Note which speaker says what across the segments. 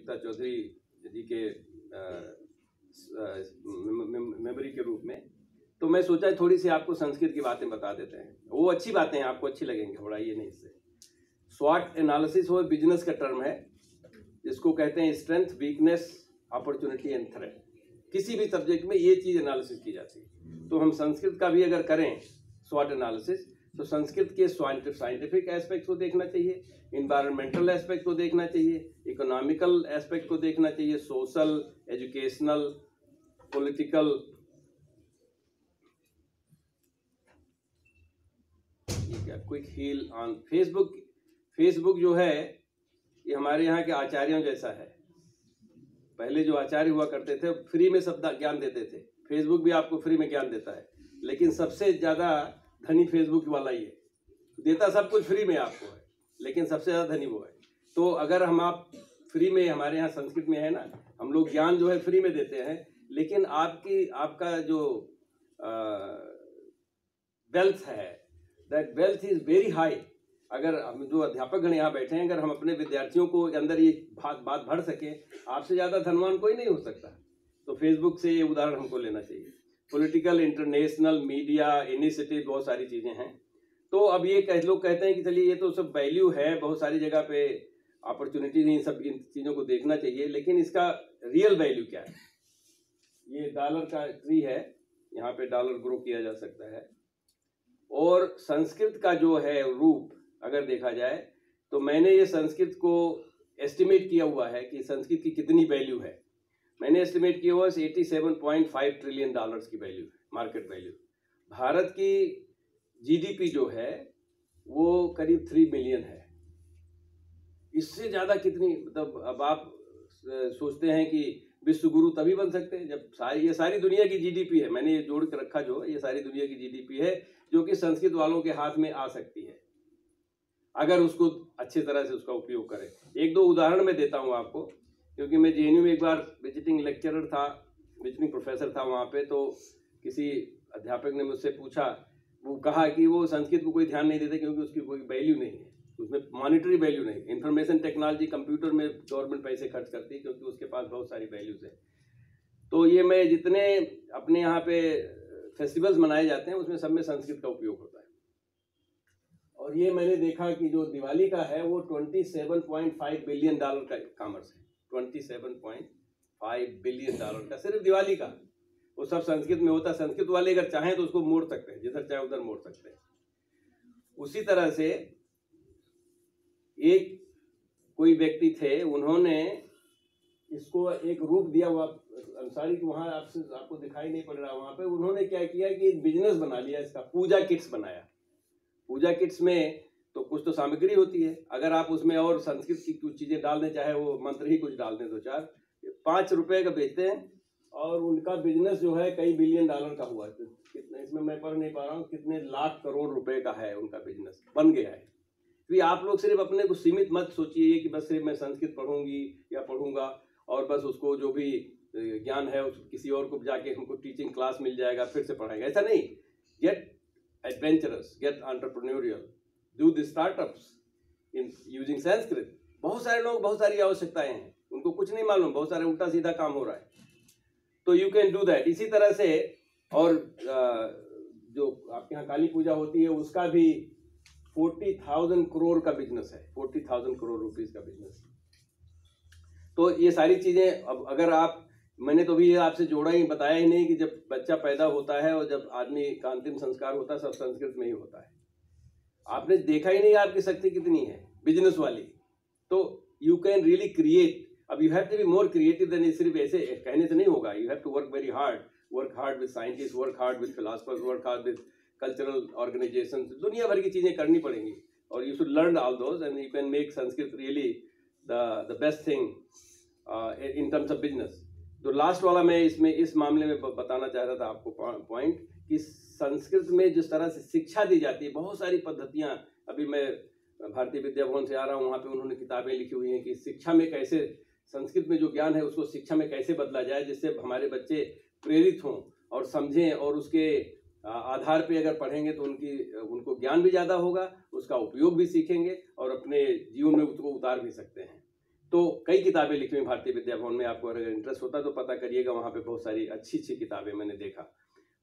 Speaker 1: कविता चौधरी जी के मेमोरी के रूप में। तो मैं सोचा थोड़ी सी आपको संस्कृत की बातें बता देते हैं, वो अच्छी बातें हैं, आपको अच्छी लगेंगी, घबराइए नहीं इससे। स्वॉट एनालिसिस वो बिजनेस का टर्म है जिसको कहते हैं strength, weakness, opportunity and threat. किसी भी सब्जेक्ट में ये चीज एनालिसिस की जाती है। तो हम संस्कृत का भी अगर करें स्वॉट एनालिसिस, तो संस्कृत के साइंटिफिक एस्पेक्ट को देखना चाहिए, इन्वायरमेंटल एस्पेक्ट को देखना चाहिए, इकोनॉमिकल एस्पेक्ट को देखना चाहिए, social, educational, political. Quick Heal on Facebook जो है ये हमारे यहाँ के आचार्यों जैसा है। पहले जो आचार्य हुआ करते थे फ्री में सब ज्ञान देते थे, फेसबुक भी आपको फ्री में ज्ञान देता है, लेकिन सबसे ज्यादा धनी फेसबुक वाला ही है। देता सब कुछ फ्री में आपको है, लेकिन सबसे ज्यादा धनी वो है। तो अगर हम आप फ्री में, हमारे यहाँ संस्कृत में है ना, हम लोग ज्ञान जो है फ्री में देते हैं, लेकिन आपका जो वेल्थ है, that wealth is very high. अगर हम जो अध्यापक गण यहाँ बैठे हैं, अगर हम अपने विद्यार्थियों को अंदर ये बात भर सके, आपसे ज्यादा धनवान कोई नहीं हो सकता। तो फेसबुक से ये उदाहरण हमको लेना चाहिए। पॉलिटिकल, इंटरनेशनल, मीडिया, इनिशिएटिव, बहुत सारी चीजें हैं। तो अब ये लोग कहते हैं कि चलिए ये तो सब वैल्यू है, बहुत सारी जगह पे अपॉर्चुनिटीज, इन चीजों को देखना चाहिए, लेकिन इसका रियल वैल्यू क्या है? ये डॉलर का ट्री है, यहाँ पे डॉलर ग्रो किया जा सकता है। और संस्कृत का जो है रूप अगर देखा जाए, तो मैंने ये संस्कृत को एस्टिमेट किया हुआ है कि संस्कृत की कितनी वैल्यू है। मैंने एस्टिमेट किया हुआ 87.5 ट्रिलियन डॉलर्स की वैल्यू है, मार्केट वैल्यू। भारत की जीडीपी जो है वो करीब 3 बिलियन है। इससे ज्यादा कितनी, मतलब अब आप सोचते हैं कि विश्व गुरु तभी बन सकते हैं जब ये सारी दुनिया की जीडीपी है, मैंने ये जोड़ के रखा, जो ये सारी दुनिया की जीडीपी है जो कि संस्कृत वालों के हाथ में आ सकती है अगर उसको अच्छी तरह से उसका उपयोग करें। एक दो उदाहरण मैं देता हूं आपको, क्योंकि मैं जेएनयू में एक बार विजिटिंग लेक्चरर था, विजिटिंग प्रोफेसर था वहां पे। तो किसी अध्यापक ने मुझसे पूछा, वो कहा कि वो संस्कृत को कोई ध्यान नहीं देते क्योंकि उसकी कोई वैल्यू नहीं है, उसमें मॉनिटरी वैल्यू नहीं। इंफॉर्मेशन टेक्नोलॉजी, कंप्यूटर में गवर्नमेंट पैसे खर्च करती है क्योंकि उसके पास बहुत सारी वैल्यूज है। तो ये मैं जितने अपने यहाँ पे फेस्टिवल्स मनाए जाते हैं उसमें सब में संस्कृत का उपयोग होता है। और ये मैंने देखा कि जो दिवाली का है वो 27.5 बिलियन डॉलर का कॉमर्स है। 27.5 बिलियन डॉलर का सिर्फ दिवाली का, वो सब संस्कृत में होता है। संस्कृत वाले अगर चाहें तो उसको मोड़ सकते हैं, जिधर चाहे उधर मोड़ सकते हैं। उसी तरह से एक कोई व्यक्ति थे, उन्होंने इसको एक रूप दिया हुआ, अंसारी की वहां आपको दिखाई नहीं पड़ रहा, वहां पे उन्होंने क्या किया कि एक बिजनेस बना लिया इसका, पूजा किट्स बनाया। पूजा किट्स में तो कुछ तो सामग्री होती है, अगर आप उसमें और संस्कृत की कुछ चीजें डाल दें, चाहे वो मंत्र ही कुछ डाल दें, 2-4, 5 रुपए का बेचते हैं, और उनका बिजनेस जो है कई बिलियन डॉलर का हुआ। कितने, इसमें मैं पढ़ नहीं पा रहा हूँ, कितने लाख करोड़ रुपए का है उनका बिजनेस, बन गया है। तो आप लोग सिर्फ अपने को सीमित मत सोचिए कि बस सिर्फ मैं संस्कृत पढ़ूंगी या पढ़ूंगा और बस उसको जो भी ज्ञान है उस किसी और को जाके हमको टीचिंग क्लास मिल जाएगा फिर से पढ़ाएगा, ऐसा नहीं। Get adventurous, get entrepreneurial, do the startups in using Sanskrit। बहुत सारे लोग, बहुत सारी आवश्यकताएं हैं, उनको कुछ नहीं मालूम, बहुत सारे उल्टा सीधा काम हो रहा है, तो you can do that। इसी तरह से और जो आपके यहाँ काली पूजा होती है उसका भी 40,000 करोड़ का बिजनेस है, 40,000 करोड़ रुपीस का बिजनेस। तो ये सारी चीजें, अब अगर आप, मैंने तो भी आपसे जोड़ा ही, बताया ही नहीं कि जब बच्चा पैदा होता है और जब आदमी का अंतिम संस्कार होता है सब संस्कृत में ही होता है। आपने देखा ही नहीं आपकी शक्ति कितनी है बिजनेस वाली। तो यू कैन रियली क्रिएट। अब you have to be more creative than सिर्फ ऐसे कहने से नहीं होगा। You have to work very hard, work hard with scientist, work hard with philosophers, work hard with cultural organisations, दुनिया भर की चीजें करनी पड़ेंगी और you should learn all those and you can make Sanskrit really the best thing in terms of business. तो last वाला मैं इसमें इस मामले में बताना चाह रहा था आपको पॉइंट, कि संस्कृत में जिस तरह से शिक्षा दी जाती है, बहुत सारी पद्धतियां, अभी मैं भारतीय विद्या भवन से आ रहा हूँ, वहाँ पे उन्होंने किताबें लिखी हुई हैं कि शिक्षा में कैसे, संस्कृत में जो ज्ञान है उसको शिक्षा में कैसे बदला जाए जिससे हमारे बच्चे प्रेरित हों और समझें, और उसके आधार पे अगर पढ़ेंगे तो उनको ज्ञान भी ज़्यादा होगा, उसका उपयोग भी सीखेंगे और अपने जीवन में उसको उतार भी सकते हैं। तो कई किताबें लिखी हुई भारतीय विद्या भवन में, आपको अगर इंटरेस्ट होता है तो पता करिएगा, वहाँ पे बहुत सारी अच्छी अच्छी किताबें मैंने देखा।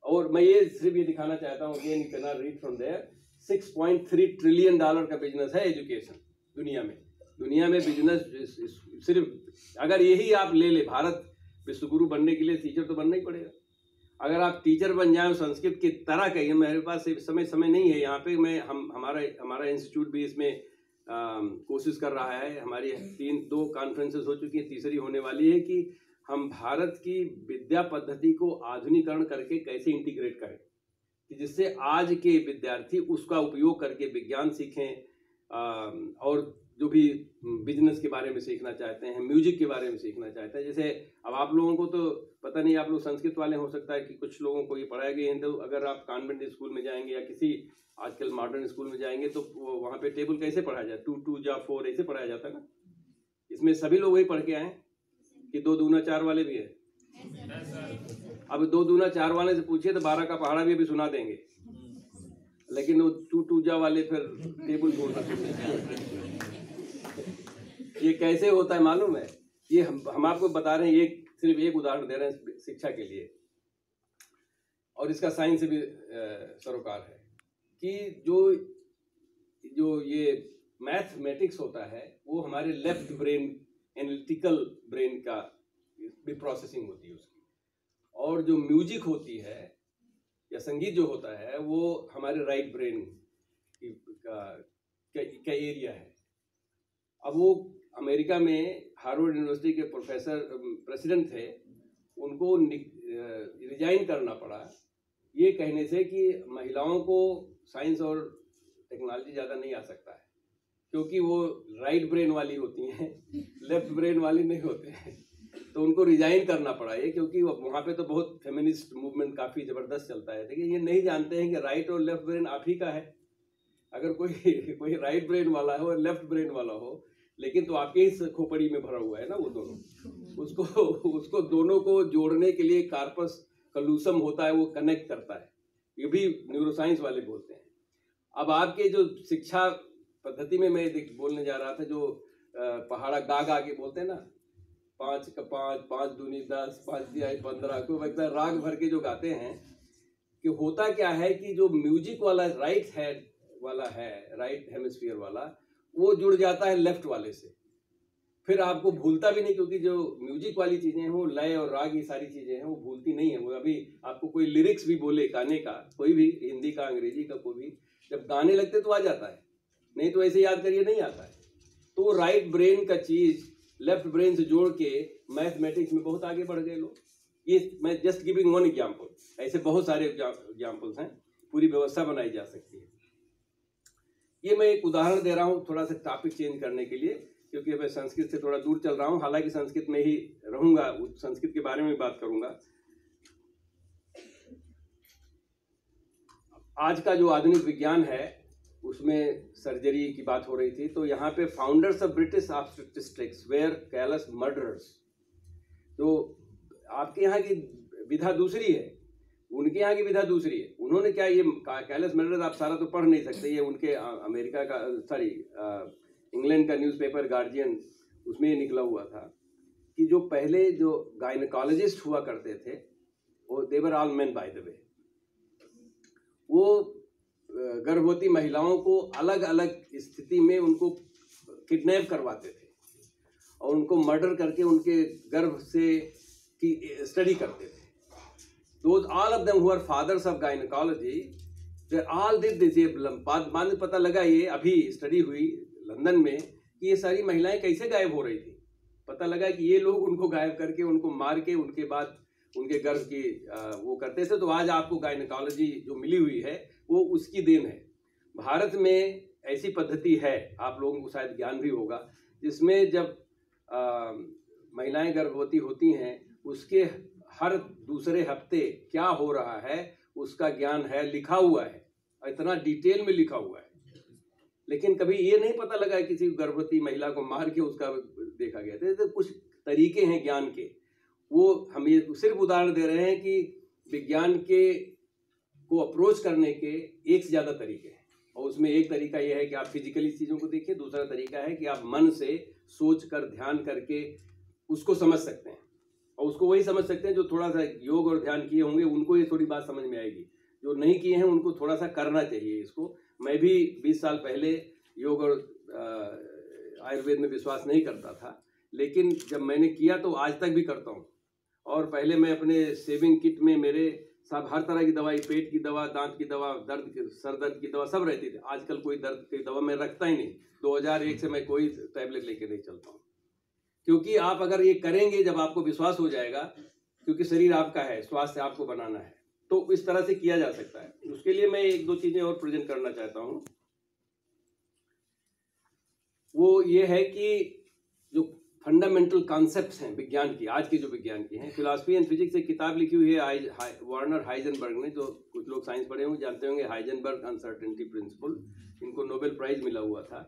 Speaker 1: और मैं ये सिर्फ ये दिखाना चाहता हूँ, again you can not read from there, $6.3 trillion का बिजनेस है एजुकेशन दुनिया में। दुनिया में बिजनेस सिर्फ अगर यही आप ले ले, भारत विश्वगुरु बनने के लिए टीचर तो बनना ही पड़ेगा। अगर आप टीचर बन जाए संस्कृत की तरह कहिए, मेरे पास समय नहीं है यहाँ पे, मैं हमारा इंस्टीट्यूट भी इसमें कोशिश कर रहा है। हमारी 2 कॉन्फ्रेंसेस हो चुकी हैं, तीसरी होने वाली है कि हम भारत की विद्या पद्धति को आधुनिकरण करके कैसे इंटीग्रेट करें कि जिससे आज के विद्यार्थी उसका उपयोग करके विज्ञान सीखें और जो भी बिजनेस के बारे में सीखना चाहते हैं, म्यूजिक के बारे में सीखना चाहते हैं। जैसे अब आप लोगों को तो पता नहीं, आप लोग संस्कृत वाले हो सकता है कि कुछ लोगों को ये पढ़ाया गया है, तो अगर आप कॉन्वेंट स्कूल में जाएंगे या किसी आजकल मॉडर्न स्कूल में जाएंगे तो वहाँ पे टेबल कैसे पढ़ाया जाए, 2 2 या 4 ऐसे पढ़ाया जाता है ना। इसमें सभी लोग वही पढ़ के आए कि 2 दूना 4 वाले भी है। अब 2 दूना 4 वाले से पूछिए तो 12 का पहाड़ा भी अभी सुना देंगे, लेकिन वो 2 2 जा वाले फिर टेबल छोड़ना। ये कैसे होता है मालूम है? ये हम आपको बता रहे हैं, ये सिर्फ एक उदाहरण दे रहे हैं शिक्षा के लिए, और इसका साइंस से भी सरोकार है कि जो ये मैथमेटिक्स होता है वो हमारे लेफ्ट ब्रेन, एनालिटिकल ब्रेन का भी प्रोसेसिंग होती है उसकी, और जो म्यूजिक होती है या संगीत जो होता है वो हमारे राइट ब्रेन का एरिया है। अब वो अमेरिका में हार्वर्ड यूनिवर्सिटी के प्रेसिडेंट थे, उनको रिजाइन करना पड़ा ये कहने से कि महिलाओं को साइंस और टेक्नोलॉजी ज़्यादा नहीं आ सकता है, क्योंकि वो राइट ब्रेन वाली होती हैं, लेफ्ट ब्रेन वाली नहीं होते हैं। तो उनको रिजाइन करना पड़ा ये, क्योंकि वहाँ पे तो बहुत फेमिनिस्ट मूवमेंट काफ़ी ज़बरदस्त चलता है। लेकिन ये नहीं जानते हैं कि राइट और लेफ्ट ब्रेन आप ही का है। अगर कोई राइट ब्रेन वाला हो और लेफ्ट ब्रेन वाला हो, लेकिन तो आपके ही खोपड़ी में भरा हुआ है ना वो दोनों, उसको दोनों को जोड़ने के लिए कार्पस कलूसम होता है, वो कनेक्ट करता है। ये भी न्यूरोसाइंस वाले बोलते हैं। अब आपके जो शिक्षा पद्धति में मैं बोलने जा रहा था, जो पहाड़ा गा गा के बोलते हैं ना, 5 का 5, 5 दूनी 10, 5 तिहाई 15 को एकदम राग भर के जो गाते हैं, कि होता क्या है कि जो म्यूजिक वाला राइट हेमिस्फीयर वाला, वो जुड़ जाता है लेफ्ट वाले से, फिर आपको भूलता भी नहीं, क्योंकि जो म्यूजिक वाली चीजें हैं वो लय और राग, ये सारी चीजें हैं वो भूलती नहीं है। वो अभी आपको कोई लिरिक्स भी बोले गाने का, कोई भी हिंदी का अंग्रेजी का कोई भी, जब गाने लगते तो आ जाता है, नहीं तो ऐसे याद करिए नहीं आता है। तो वो राइट ब्रेन का चीज लेफ्ट ब्रेन से जोड़ के मैथमेटिक्स में बहुत आगे बढ़ गए लोग। ये मैं जस्ट गिविंग वन एग्जाम्पल, ऐसे बहुत सारे एग्जाम्पल्स हैं, पूरी व्यवस्था बनाई जा सकती है। ये मैं एक उदाहरण दे रहा हूँ थोड़ा सा टॉपिक चेंज करने के लिए, क्योंकि मैं संस्कृत से थोड़ा दूर चल रहा हूँ, हालांकि संस्कृत में ही रहूंगा, संस्कृत के बारे में बात करूंगा। आज का जो आधुनिक विज्ञान है उसमें सर्जरी की बात हो रही थी, तो यहाँ पे founders of British obstetrics were callous murderers. तो आपके यहाँ की विधा दूसरी है, उनके यहाँ की विधा दूसरी है। उन्होंने क्या ये कैलस मर्डरर्स, आप सारा तो पढ़ नहीं सकते, ये उनके अमेरिका का इंग्लैंड का न्यूज़पेपर गार्जियन, उसमें ये निकला हुआ था कि जो पहले जो गायनेकोलॉजिस्ट हुआ करते थे वो they were all men by the way, वो गर्भवती महिलाओं को अलग अलग स्थिति में उनको किडनैप करवाते थे और उनको मर्डर करके उनके गर्भ से की स्टडी करते थे। Those all of them who are fathers of gynecology, they all did this। ये बाद में पता लगा, ये अभी स्टडी हुई लंदन में, कि ये सारी महिलाएं कैसे गायब हो रही थी। पता लगा कि ये लोग उनको गायब करके, उनको मार के, उनके बाद उनके गर्भ की वो करते थे। तो आज आपको गायनेकोलॉजी जो मिली हुई है वो उसकी देन है। भारत में ऐसी पद्धति है, आप लोगों को शायद ज्ञान भी होगा, जिसमें जब महिलाएं गर्भवती होती हैं उसके हर दूसरे हफ्ते क्या हो रहा है उसका ज्ञान है, लिखा हुआ है, इतना डिटेल में लिखा हुआ है। लेकिन कभी ये नहीं पता लगा किसी गर्भवती महिला को मार के उसका देखा गया। तो कुछ तरीके हैं ज्ञान के, वो हम ये सिर्फ उदाहरण दे रहे हैं कि विज्ञान के को अप्रोच करने के एक से ज़्यादा तरीके हैं। और उसमें एक तरीका यह है कि आप फिजिकली चीज़ों को देखिए, दूसरा तरीका है कि आप मन से सोच कर, ध्यान करके उसको समझ सकते हैं, और उसको वही समझ सकते हैं जो थोड़ा सा योग और ध्यान किए होंगे, उनको ये थोड़ी बात समझ में आएगी। जो नहीं किए हैं उनको थोड़ा सा करना चाहिए इसको। मैं भी 20 साल पहले योग और आयुर्वेद में विश्वास नहीं करता था, लेकिन जब मैंने किया तो आज तक भी करता हूँ। और पहले मैं अपने सेविंग किट में मेरे सब हर तरह की दवाई, पेट की दवा, दांत की दवा, सर दर्द की दवा सब रहती थी। आजकल कोई दर्द की दवा मैं रखता ही नहीं। 2001 से मैं कोई टैबलेट लेके नहीं चलता हूँ, क्योंकि आप अगर ये करेंगे, जब आपको विश्वास हो जाएगा, क्योंकि शरीर आपका है, स्वास्थ्य आपको बनाना है, तो इस तरह से किया जा सकता है। उसके लिए मैं एक दो चीजें और प्रेजेंट करना चाहता हूँ। वो ये है कि जो फंडामेंटल कॉन्सेप्ट्स हैं विज्ञान की, आज के जो विज्ञान की हैं, फिलॉसफी एंड फिजिक्स एक किताब लिखी हुई है वर्नर हाइजेनबर्ग ने, जो कुछ लोग साइंस पढ़े होंगे जानते होंगे, हाइजेनबर्ग अनसर्टेनिटी प्रिंसिपल, इनको नोबेल प्राइज मिला हुआ था।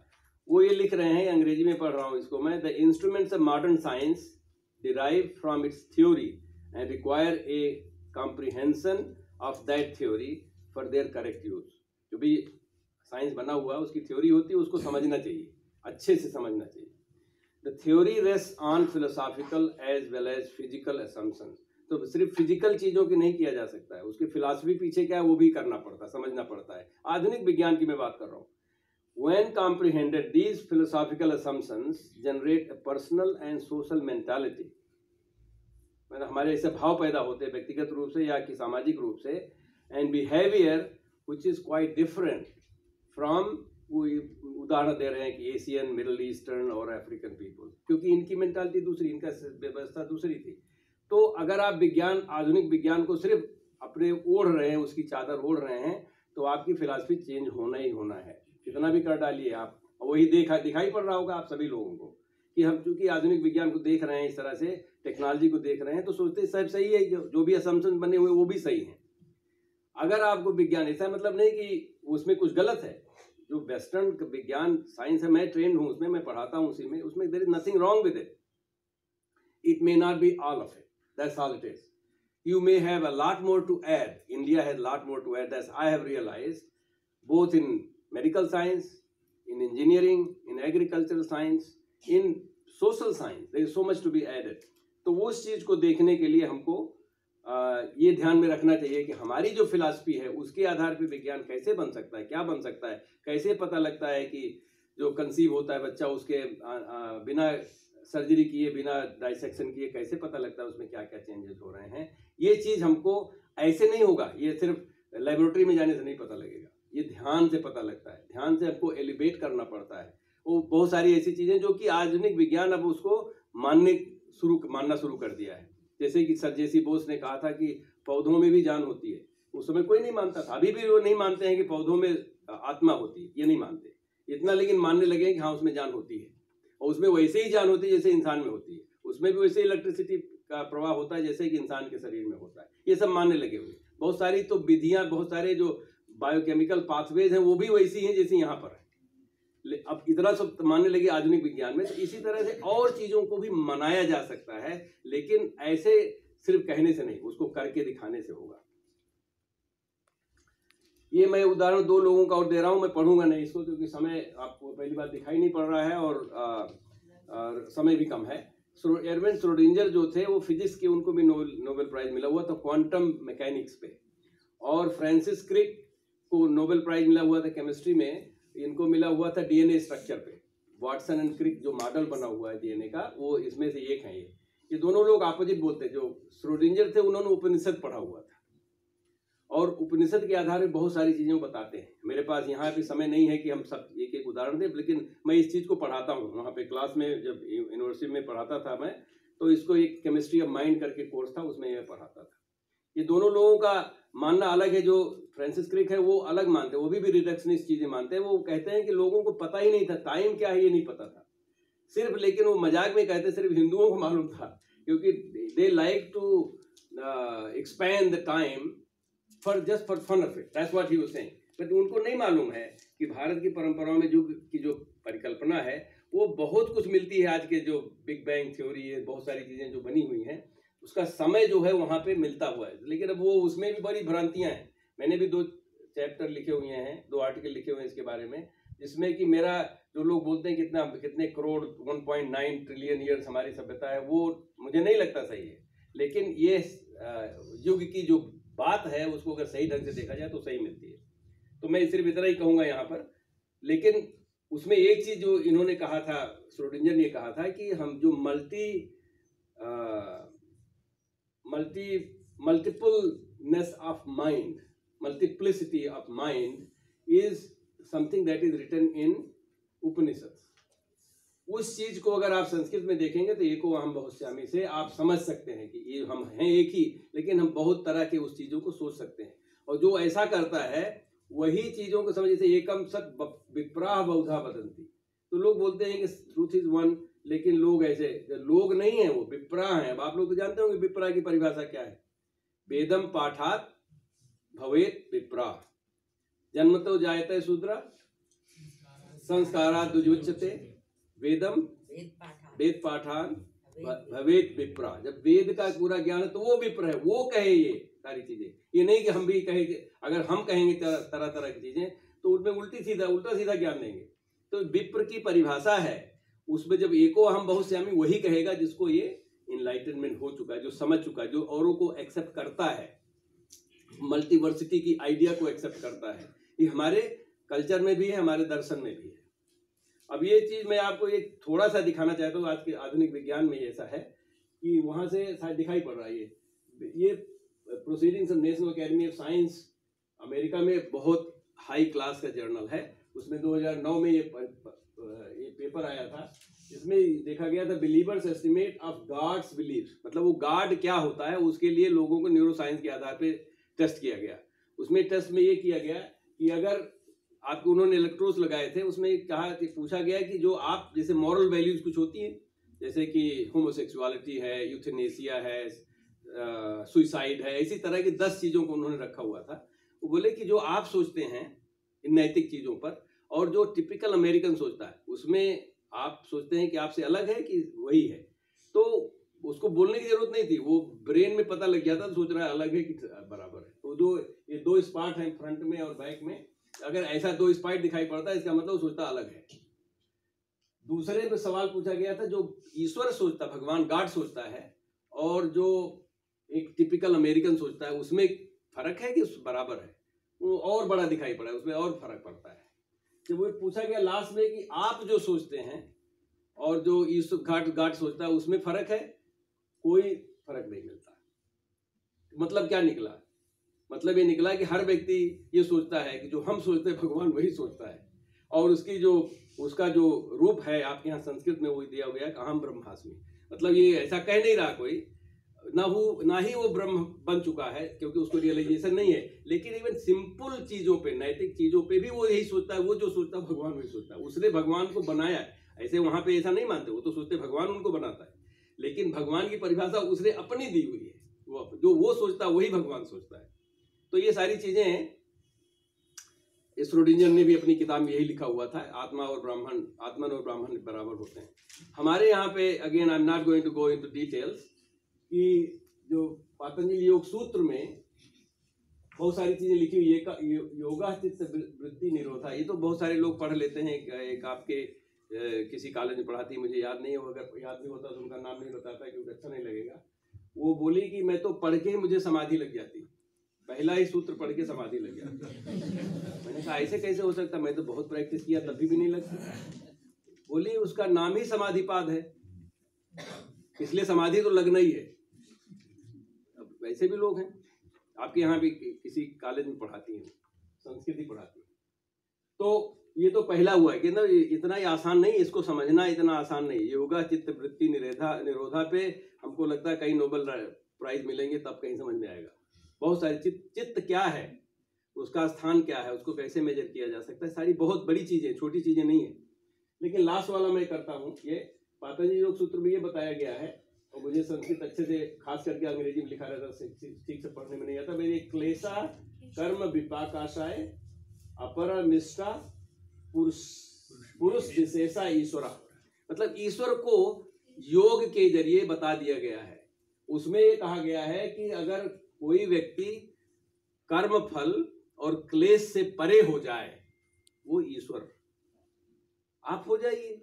Speaker 1: वो ये लिख रहे हैं, अंग्रेजी में पढ़ रहा हूँ इसको मैं, the instruments of modern science derive from its theory and require a comprehension of that theory for their correct use. जो भी साइंस बना हुआ है उसकी थ्योरी होती है, उसको समझना चाहिए, अच्छे से समझना चाहिए। The theory rests on philosophical as well as physical assumptions। तो सिर्फ फिजिकल चीजों की नहीं किया जा सकता है, उसकी फिलॉसफी पीछे क्या है वो भी करना पड़ता है, समझना पड़ता है। आधुनिक विज्ञान की मैं बात कर रहा हूँ। When comprehended, these philosophical assumptions generate a personal and social mentality। मतलब हमारे ऐसे भाव पैदा होते हैं व्यक्तिगत रूप से या कि सामाजिक रूप से, and behavior which is quite different from, उदाहरण दे रहे हैं कि एशियन, मिडिल ईस्टर्न और अफ्रीकन पीपल, क्योंकि इनकी मेंटालिटी दूसरी, इनका व्यवस्था दूसरी थी। तो अगर आप विज्ञान, आधुनिक विज्ञान को सिर्फ अपने ओढ़ रहे हैं, उसकी चादर ओढ़ रहे हैं, तो आपकी फिलॉसफी चेंज होना ही होना है, कितना भी कर डालिए आप। वही दिखाई पड़ रहा होगा आप सभी लोगों को कि हम चूंकि आधुनिक विज्ञान को देख रहे हैं, इस तरह से टेक्नोलॉजी को देख रहे हैं, तो सोचते सब सही है, जो भी असम्पशन बने हुए वो भी सही है। अगर आपको विज्ञान, ऐसा मतलब नहीं कि उसमें कुछ गलत है, जो वेस्टर्न विज्ञान साइंस है, मैं ट्रेंड हूं उसमें, मैं पढ़ाता हूं उसी में, उसमें there is nothing wrong with it. It may not be all of it, that's all it is. You may have a lot more to add. India has a lot more to add, that I have realized, both in medical science, in engineering, in agricultural science, in social science. There is so much to be added. तो वो उस चीज को देखने के लिए हमको ये ध्यान में रखना चाहिए कि हमारी जो फिलॉसफी है उसके आधार पर विज्ञान कैसे बन सकता है, क्या बन सकता है, कैसे पता लगता है कि जो कंसीव होता है बच्चा, उसके बिना सर्जरी किए, बिना डाइसेक्शन किए कैसे पता लगता है उसमें क्या क्या चेंजेस हो रहे हैं। ये चीज हमको ऐसे नहीं होगा, ये सिर्फ लेबोरेटरी में जाने से नहीं पता लगेगा, ये ध्यान से पता लगता है, ध्यान से हमको एलिवेट करना पड़ता है। वो बहुत सारी ऐसी चीजें जो कि आधुनिक विज्ञान अब उसको मानना शुरू कर दिया है। जैसे कि सर जेसी बोस ने कहा था कि पौधों में भी जान होती है, उस समय कोई नहीं मानता था, अभी भी वो नहीं मानते हैं कि पौधों में आत्मा होती है, ये नहीं मानते इतना, लेकिन मानने लगे कि हाँ उसमें जान होती है, और उसमें वैसे ही जान होती है जैसे इंसान में होती है, उसमें भी वैसे इलेक्ट्रिसिटी का प्रवाह होता है जैसे कि इंसान के शरीर में होता है, ये सब मानने लगे हुए। बहुत सारी तो विधियां, बहुत सारे जो बायोकेमिकल पाथवेज हैं वो भी वैसी हैं जैसी यहाँ पर है। अब इतना सब मानने लगे आधुनिक विज्ञान में, तो इसी तरह से और चीजों को भी मनाया जा सकता है, लेकिन ऐसे सिर्फ कहने से नहीं, उसको करके दिखाने से होगा। ये मैं उदाहरण दो लोगों का और दे रहा हूं, मैं पढ़ूंगा नहीं इसको क्योंकि समय आपको पहली बार दिखाई नहीं पड़ रहा है और समय भी कम है। एरविन श्रोडिंगर जो थे वो फिजिक्स के, उनको भी नोबेल प्राइज मिला हुआ था क्वांटम मैकेनिक्स पे, और फ्रांसिस क्रिक को नोबेल प्राइज मिला हुआ था केमिस्ट्री में, इनको मिला हुआ था डीएनए स्ट्रक्चर पे। वाटसन एंड क्रिक जो मॉडल बना हुआ है डीएनए का, वो इसमें से एक है। ये दोनों लोग अपोजिट बोलते हैं। जो श्रोडिंगर थे उन्होंने उपनिषद पढ़ा हुआ था, और उपनिषद के आधार पर बहुत सारी चीजें बताते हैं। मेरे पास यहाँ पे समय नहीं है कि हम सब एक एक उदाहरण दें, लेकिन मैं इस चीज को पढ़ाता हूँ वहाँ पे क्लास में, जब यूनिवर्सिटी में पढ़ाता था मैं, तो इसको एक केमिस्ट्री ऑफ माइंड करके कोर्स था, उसमें मैं पढ़ाता था। ये दोनों लोगों का मानना अलग है। जो फ्रांसिस क्रिक है वो अलग मानते हैं, वो भी रिडक्शनिस्ट चीजें मानते हैं। वो कहते हैं कि लोगों को पता ही नहीं था टाइम क्या है, ये नहीं पता था सिर्फ, लेकिन वो मजाक में कहते सिर्फ हिंदुओं को मालूम था, क्योंकि they like to expand the time for just for fun of it, that's what he was saying. But उनको नहीं मालूम है कि भारत की परंपराओं में युग की जो परिकल्पना है वो बहुत कुछ मिलती है। आज के जो बिग बैंग थ्योरी है, बहुत सारी चीजें जो बनी हुई हैं, उसका समय जो है वहां पे मिलता हुआ है, लेकिन अब वो उसमें भी बड़ी भ्रांतियां हैं। मैंने भी 2 चैप्टर लिखे हुए हैं, 2 आर्टिकल लिखे हुए हैं इसके बारे में, जिसमें कि मेरा जो लोग बोलते हैं कितने करोड़ 1.9 ट्रिलियन ईयर्स हमारी सभ्यता है, वो मुझे नहीं लगता सही है। लेकिन ये युग की जो बात है उसको अगर सही ढंग से देखा जाए तो सही मिलती है। तो मैं सिर्फ इतना ही कहूँगा यहाँ पर। लेकिन उसमें एक चीज जो इन्होंने कहा था, श्रोडिंगर ने कहा था कि हम जो multipleness of mind, multiplicity of mind is something that is written in Upanishad. उस चीज को अगर आप संस्कृत में देखेंगे तो एको हम बहुश्यामी से आप समझ सकते हैं कि ये हम हैं एक ही, लेकिन हम बहुत तरह के उस चीजों को सोच सकते हैं। और जो ऐसा करता है वही चीजों को समझ, जैसे एकम सत विप्राह बहुधा वदंती, तो लोग बोलते हैं कि ट्रूथ इज वन, लेकिन लोग ऐसे लोग नहीं है, वो विप्राह हैं। अब आप लोग तो जानते होंगे विप्राह की परिभाषा क्या है। वेदम पाठात भवेत विप्राह, जन्मतो जायते शूद्रा संस्कारात् द्विजुच्यते, वेदम वेद पाठान भवेत विप्रा। जब वेद का पूरा ज्ञान है तो वो विप्र है, वो कहे ये सारी चीजें। ये नहीं कि हम भी कहे कि अगर हम कहेंगे तरह तरह की चीजें तो उनमें उल्टा सीधा ज्ञान देंगे। तो विप्र की परिभाषा है, उसमें जब एको हम बहुश्यामी वही कहेगा जिसको ये इनलाइटनमेंट हो चुका है, जो समझ चुका है, जो औरों को एक्सेप्ट करता है, मल्टीवर्सिटी की आइडिया को एक्सेप्ट करता है। ये हमारे कल्चर में भी है, हमारे दर्शन में भी है। अब ये चीज मैं आपको एक थोड़ा सा दिखाना चाहता हूँ। आज के आधुनिक विज्ञान में ऐसा है कि वहां से शायद दिखाई पड़ रहा है ये proceedings of national academy of science, America में बहुत हाई क्लास का जर्नल है। उसमें 2009 में ये पेपर आया था। इसमें देखा गया था believers estimate of God's belief, मतलब वो गॉड क्या होता है उसके लिए लोगों को न्यूरो साइंस के आधार पे टेस्ट किया गया। उसमें टेस्ट में ये किया गया कि अगर आपको, उन्होंने इलेक्ट्रोड्स लगाए थे, उसमें कहा कि पूछा गया कि जो आप जैसे मॉरल वैल्यूज कुछ होती हैं, जैसे कि होमोसेक्सुअलिटी है, यूथेनेसिया है, सुइसाइड है, इसी तरह की 10 चीजों को उन्होंने रखा हुआ था। वो बोले कि जो आप सोचते हैं इन नैतिक चीजों पर और जो टिपिकल अमेरिकन सोचता है उसमें आप सोचते हैं कि आपसे अलग है कि वही है। तो उसको बोलने की जरूरत नहीं थी, वो ब्रेन में पता लग गया था, तो सोच रहा है अलग है कि बराबर है। तो जो ये 2 स्पॉट हैं फ्रंट में और बैक में, अगर ऐसा 2 स्पॉट दिखाई पड़ता है इसका मतलब सोचता अलग है। दूसरे में सवाल पूछा गया था जो ईश्वर सोचता, भगवान गॉड सोचता है, और जो एक टिपिकल अमेरिकन सोचता है, उसमें फर्क है कि बराबर है। वो और बड़ा दिखाई पड़ा है, उसमें और फर्क पड़ता है। जब वो पूछा गया लास्ट में कि आप जो सोचते हैं और जो ईश्वर गॉड सोचता है उसमें फर्क है, कोई फर्क नहीं मिलता। मतलब क्या निकला? मतलब ये निकला कि हर व्यक्ति ये सोचता है कि जो हम सोचते हैं भगवान वही सोचता है, और उसका जो रूप है आपके यहाँ संस्कृत में वो दिया गया अहम ब्रह्मास्मि। मतलब ये ऐसा कह नहीं रहा कोई, ना ही वो ब्रह्म बन चुका है क्योंकि उसको रियलाइजेशन नहीं है, लेकिन इवन सिंपल चीजों पे, नैतिक चीजों पे भी वो यही सोचता है। वो जो सोचता है भगवान वही सोचता है, उसने भगवान को बनाया है। ऐसे वहां पे ऐसा नहीं मानते, वो तो सोचते भगवान उनको बनाता है, लेकिन भगवान की परिभाषा उसने अपनी दी हुई है। जो वो सोचता है वही भगवान सोचता है। तो ये सारी चीजें हैं। श्रोडिंगर ने भी अपनी किताब में यही लिखा हुआ था, आत्मन और ब्राह्मण बराबर होते हैं। हमारे यहाँ पे again I am not going to go into details कि जो पतंजलि योग सूत्र में बहुत सारी चीजें लिखी हुई है। योगा चित्त वृत्ति निरोधा, ये तो बहुत सारे लोग पढ़ लेते हैं। एक आपके किसी कॉलेज में पढ़ाती, मुझे याद नहीं हो, अगर याद नहीं होता तो उनका नाम नहीं बताता क्योंकि अच्छा नहीं लगेगा। वो बोली कि मैं तो पढ़ के ही मुझे समाधि लग जाती, पहला ही सूत्र पढ़ के समाधि लग गया। मैंने कहा ऐसे कैसे हो सकता, मैं तो बहुत प्रैक्टिस किया तभी भी नहीं लगती। बोली उसका नाम ही समाधिपाद है, इसलिए समाधि तो लगना ही है। अब वैसे भी लोग हैं, आपके यहाँ भी किसी कॉलेज में पढ़ाती हैं, संस्कृति पढ़ाती है, तो ये तो पहला हुआ है कि ना इतना ही आसान नहीं, इसको समझना इतना आसान नहीं। योगा चित्त वृत्ति निरोधा पे हमको लगता है कई नोबेल प्राइज मिलेंगे तब कहीं समझ में आएगा। बहुत सारी चित्त क्या है, उसका स्थान क्या है, उसको कैसे मेजर किया जा सकता है, सारी बहुत बड़ी चीजें, छोटी चीजें नहीं है। लेकिन लास्ट वाला मैं करता हूँ, ये पतंजलि योग सूत्र में ये बताया गया है, और मुझे संस्कृत अच्छे से, खास करके अंग्रेजी में लिखा रहता ठीक से पढ़ने में नहीं आता। मेरे क्लेशा कर्म विपाकाशाय अपर निष्ठा पुरुष विशेषा ईश्वरा, मतलब ईश्वर को योग के जरिए बता दिया गया है। उसमें ये कहा गया है कि अगर कोई व्यक्ति कर्म फल और क्लेश से परे हो जाए वो ईश्वर आप हो जाइए,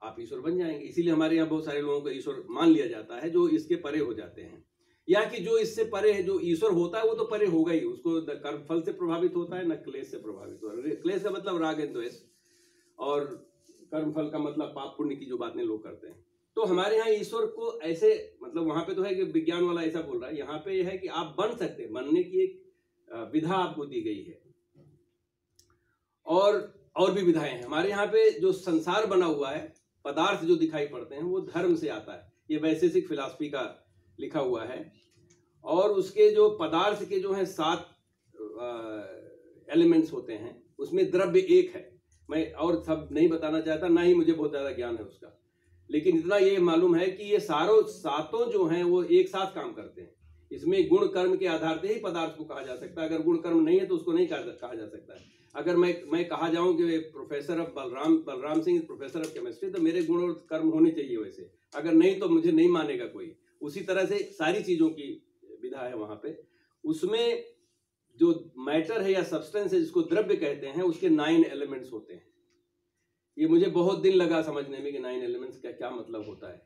Speaker 1: आप ईश्वर बन जाएंगे। इसीलिए हमारे यहाँ बहुत सारे लोगों को ईश्वर मान लिया जाता है जो इसके परे हो जाते हैं, या कि जो इससे परे है, जो ईश्वर होता है वो तो परे होगा ही, उसको न कर्म फल से प्रभावित होता है न क्लेश से प्रभावित होता है। क्लेश का मतलब राग एंड द्वेष, और कर्म फल का मतलब पाप पुण्य की जो बातें लोग करते हैं। तो हमारे यहाँ ईश्वर को ऐसे, मतलब वहां पे तो है कि विज्ञान वाला ऐसा बोल रहा है, यहाँ पे यह है कि आप बन सकते हैं, बनने की एक विधा आपको दी गई है। और भी विधाएं हैं हमारे यहाँ पे। जो संसार बना हुआ है, पदार्थ जो दिखाई पड़ते हैं, वो धर्म से आता है। ये वैशेषिक फिलॉसफी का लिखा हुआ है। और उसके जो पदार्थ के जो है 7 एलिमेंट्स होते हैं, उसमें द्रव्य एक है। मैं और सब नहीं बताना चाहता, ना ही मुझे बहुत ज्यादा ज्ञान है उसका, लेकिन इतना ये मालूम है कि ये सातों जो हैं वो एक साथ काम करते हैं। इसमें गुण कर्म के आधार से ही पदार्थ को कहा जा सकता है। अगर गुण कर्म नहीं है तो उसको नहीं कहा जा सकता है। अगर मैं कहा जाऊं कि professor of Balram Singh professor of chemistry, तो मेरे गुण और कर्म होने चाहिए वैसे, अगर नहीं तो मुझे नहीं मानेगा कोई। उसी तरह से सारी चीजों की विधा है वहां पे। उसमें जो मैटर है या सब्सटेंस है, जिसको द्रव्य कहते हैं, उसके 9 एलिमेंट्स होते हैं। ये मुझे बहुत दिन लगा समझने में कि 9 एलिमेंट्स का क्या मतलब होता है।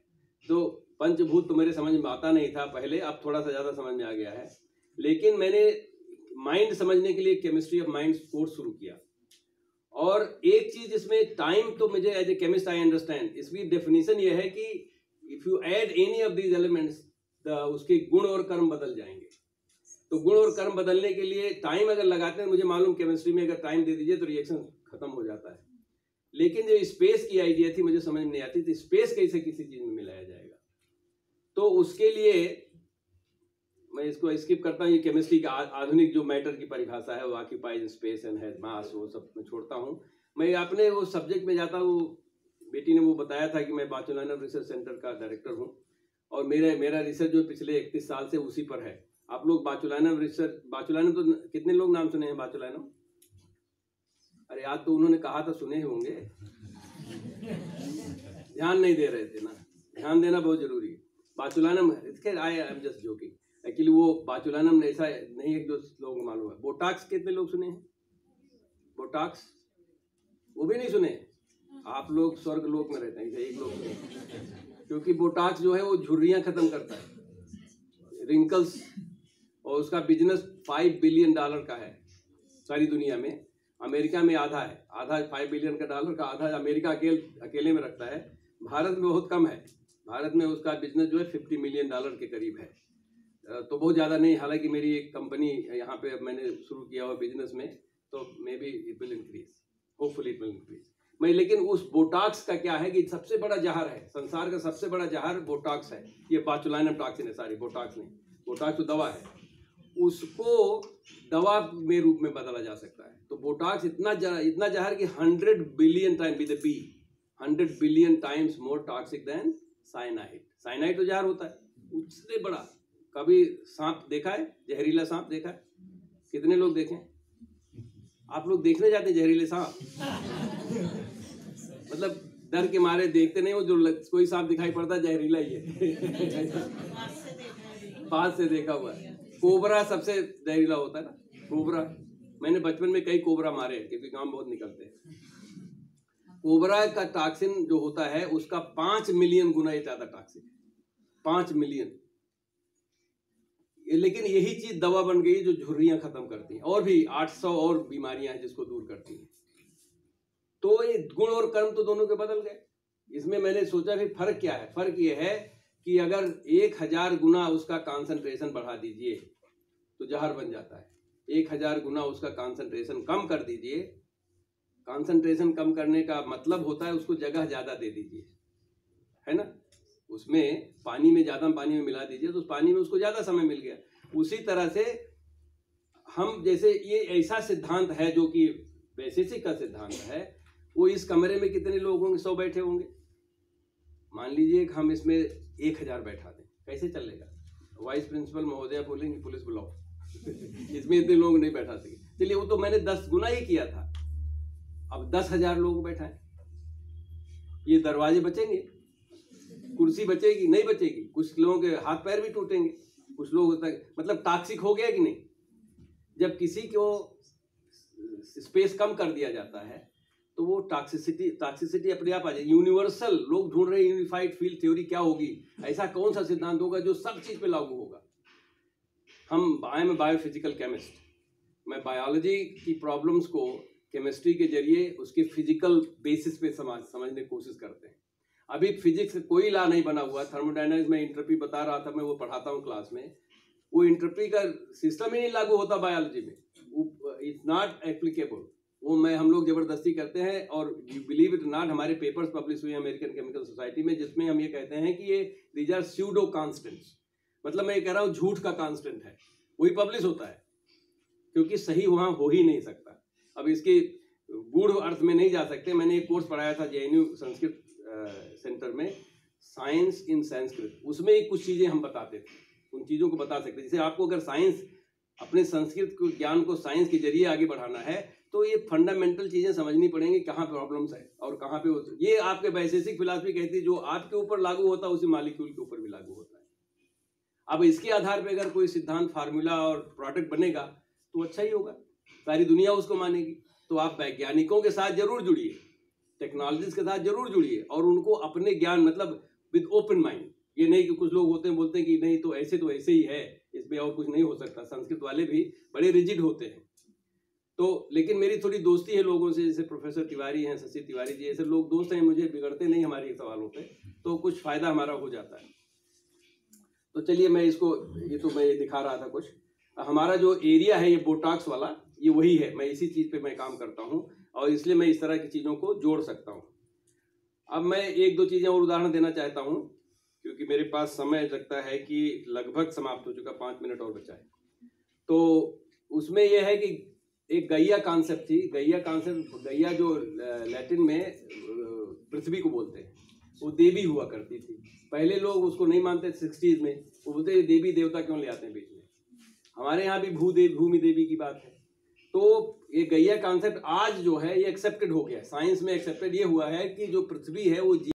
Speaker 1: तो पंचभूत तो मेरे समझ में आता नहीं था पहले, अब थोड़ा सा ज्यादा समझ में आ गया है। लेकिन मैंने माइंड समझने के लिए केमिस्ट्री ऑफ माइंड कोर्स शुरू किया। और एक चीज इसमें, टाइम तो मुझे as a chemist I understand, इसकी डेफिनेशन ये है कि if you add any of these elements, उसके गुण और कर्म बदल जाएंगे। तो गुण और कर्म बदलने के लिए टाइम अगर लगाते हैं, मुझे मालूम केमिस्ट्री में अगर टाइम दे दीजिए तो रिएक्शन खत्म हो जाता है। लेकिन जो स्पेस की आइडिया थी मुझे समझ में नहीं आती थी, स्पेस कैसे किसी चीज में मिलाया जाएगा। तो उसके लिए मैं इसको स्किप करता हूँ। ये केमिस्ट्री का आधुनिक जो मैटर की परिभाषा है, वो ऑक्यूपाइज स्पेस एंड हैज मास, वो सब मैं छोड़ता हूँ। मैं अपने वो सब्जेक्ट में जाता हूँ। बेटी ने वो बताया था कि मैं बाचुलानम रिसर्च सेंटर का डायरेक्टर हूँ, और मेरा रिसर्च जो पिछले 31 साल से उसी पर है। आप लोग बाचुलानम तो कितने लोग नाम सुने हैं बाचुलानम? अरे आज तो उन्होंने कहा था सुने होंगे, ध्यान नहीं दे रहे थे ना। ध्यान देना बहुत जरूरी है। बाचुलानम, I am just joking. Actually वो बाचुलानम ऐसा नहीं है जो लोगों को मालूम है। बोटॉक्स कितने लोग सुने हैं? बोटॉक्स वो भी नहीं सुने। आप लोग स्वर्ग लोक में रहते हैं, एक लोग सुने। क्योंकि बोटॉक्स जो है वो झुर्रियां खत्म करता है, रिंकल्स, और उसका बिजनेस $5 बिलियन का है सारी दुनिया में। अमेरिका में आधा है, आधा $5 बिलियन का आधा अमेरिका अकेले में रखता है। भारत में बहुत कम है। भारत में उसका बिजनेस जो है $50 मिलियन के करीब है। तो बहुत ज़्यादा नहीं। हालांकि मेरी एक कंपनी यहाँ पे मैंने शुरू किया हुआ बिजनेस में, तो may be it will increase, hopefully it will increase. मैं लेकिन उस बोटॉक्स का क्या है कि सबसे बड़ा जहर है, संसार का सबसे बड़ा जहर बोटॉक्स है। ये बाचुलाइनम टॉक्सिन है, सारी बोटॉक्स नहीं। बोटॉक्स तो दवा है, उसको दवा में रूप में बदला जा सकता है। तो बोटॉक्स इतना जहर कि 100 billion time with be 100 billion times more toxic than cyanide. Cyanide तो जहर होता है, उससे बड़ा। कभी सांप देखा है? जहरीला सांप देखा है? कितने लोग देखे? आप लोग देखने जाते हैं जहरीले सांप? मतलब डर के मारे देखते नहीं हो। जो कोई सांप दिखाई पड़ता है जहरीला ही है। पास से देखा हुआ है। कोबरा सबसे जहरीला होता है ना, कोबरा। मैंने बचपन में कई कोबरा मारे क्योंकि गांव बहुत निकलते हैं। कोबरा का टॉक्सिन जो होता है उसका 5 मिलियन गुना ज्यादा टॉक्सिन है, 5 मिलियन। लेकिन यही चीज दवा बन गई जो झुर्रियां खत्म करती है, और भी 800 और बीमारियां हैं जिसको दूर करती है। तो ये गुण और कर्म तो दोनों के बदल गए। इसमें मैंने सोचा भी फर्क क्या है। फर्क ये है कि अगर 1000 गुना उसका कॉन्सेंट्रेशन बढ़ा दीजिए तो जहर बन जाता है। 1000 गुना उसका कॉन्सेंट्रेशन कम कर दीजिए। कॉन्सेंट्रेशन कम करने का मतलब होता है उसको जगह ज्यादा दे दीजिए, है ना। उसमें पानी में ज्यादा पानी में मिला दीजिए तो उस पानी में उसको ज्यादा समय मिल गया। उसी तरह से हम, जैसे ये ऐसा सिद्धांत है जो कि वैशेषिक का सिद्धांत है, वो इस कमरे में कितने लोग होंगे? 100 बैठे होंगे। मान लीजिए कि हम इसमें 1000 बैठा दें, कैसे चलेगा? वाइस प्रिंसिपल महोदया बोलेंगे पुलिस बुलाओ। इसमें इतने लोग नहीं बैठा सके। चलिए, वो तो मैंने 10 गुना ही किया था। अब 10,000 लोग बैठाएं, ये दरवाजे बचेंगे? कुर्सी बचेगी? नहीं बचेगी। कुछ लोगों के हाथ पैर भी टूटेंगे, कुछ लोग मतलब टॉक्सिक हो गया कि नहीं। जब किसी को स्पेस कम कर दिया जाता है तो वो टॉक्सिसिटी अपने आप आ जाएगी। यूनिवर्सल लोग ढूंढ रहे हैं, यूनिफाइड फील्ड थ्योरी क्या होगी, ऐसा कौन सा सिद्धांत होगा जो सब चीज पे लागू होगा। I am a biophysical chemist, मैं बायोलॉजी की प्रॉब्लम्स को केमिस्ट्री के जरिए उसके फिजिकल बेसिस पे समझने की कोशिश करते हैं। अभी फिजिक्स का कोई लॉ नहीं बना हुआ। थर्मोडायनामिक्स में एंट्रोपी बता रहा था, मैं वो पढ़ाता हूँ क्लास में, वो एंट्रोपी का सिस्टम ही नहीं लागू होता बायोलॉजी में, इट्स नॉट एप्लीकेबल। वो हम लोग जबरदस्ती करते हैं, और यू बिलीव इट नॉट, हमारे पेपर्स पब्लिश हुए हैं अमेरिकन केमिकल सोसाइटी में, जिसमें हम ये कहते हैं कि ये दीज आर स्यूडो कांस्टेंट्स, मतलब मैं ये कह रहा हूँ झूठ का कांस्टेंट है, वही पब्लिश होता है, क्योंकि सही वहां हो ही नहीं सकता। अब इसके गूढ़ अर्थ में नहीं जा सकते। मैंने एक कोर्स पढ़ाया था JNU संस्कृत सेंटर में, साइंस इन संस्कृत, उसमें ही कुछ चीजें हम बताते थे, उन चीजों को बता सकते। जैसे आपको अगर साइंस, अपने संस्कृत को ज्ञान को साइंस के जरिए आगे बढ़ाना है, तो ये फंडामेंटल चीजें समझनी पड़ेंगी, कहाँ प्रॉब्लम्स है और कहाँ पे ये आपके वैशेषिक फिलॉसफी कहती है जो आपके ऊपर लागू होता है उसी मालिक्यूल के ऊपर भी लागू होता है। अब इसके आधार पे अगर कोई सिद्धांत, फार्मूला और प्रोडक्ट बनेगा तो अच्छा ही होगा, सारी दुनिया उसको मानेगी। तो आप वैज्ञानिकों के साथ जरूर जुड़िए, टेक्नोलॉजीज के साथ जरूर जुड़िए, और उनको अपने ज्ञान, मतलब विद ओपन माइंड। ये नहीं कि कुछ लोग होते हैं बोलते हैं कि नहीं तो ऐसे ही है, इसमें और कुछ नहीं हो सकता। संस्कृत वाले भी बड़े रिजिड होते हैं। तो लेकिन मेरी थोड़ी दोस्ती है लोगों से, जैसे प्रोफेसर तिवारी हैं, शशि तिवारी जी, ऐसे लोग दोस्त हैं, मुझे बिगड़ते नहीं हमारे सवालों पे, तो कुछ फायदा हमारा हो जाता है। तो चलिए मैं इसको, ये तो मैं ये दिखा रहा था कुछ, हमारा जो एरिया है ये बोटॉक्स वाला, ये वही है, मैं इसी चीज पे मैं काम करता हूँ, और इसलिए मैं इस तरह की चीजों को जोड़ सकता हूँ। अब मैं एक दो चीजें और उदाहरण देना चाहता हूँ, क्योंकि मेरे पास समय लगता है कि लगभग समाप्त हो चुका, 5 मिनट और बचा है। तो उसमें यह है कि एक गैया कॉन्सेप्ट थी। गैया जो लैटिन में पृथ्वी को बोलते हैं, वो देवी हुआ करती थी। पहले लोग उसको नहीं मानते, 60s में वो बोलते देवी देवता क्यों ले आते हैं बीच में। हमारे यहाँ भी भूमि देवी की बात है। तो ये गैया कॉन्सेप्ट आज जो है ये एक्सेप्टेड हो गया, साइंस में एक्सेप्टेड ये हुआ है कि जो पृथ्वी है वो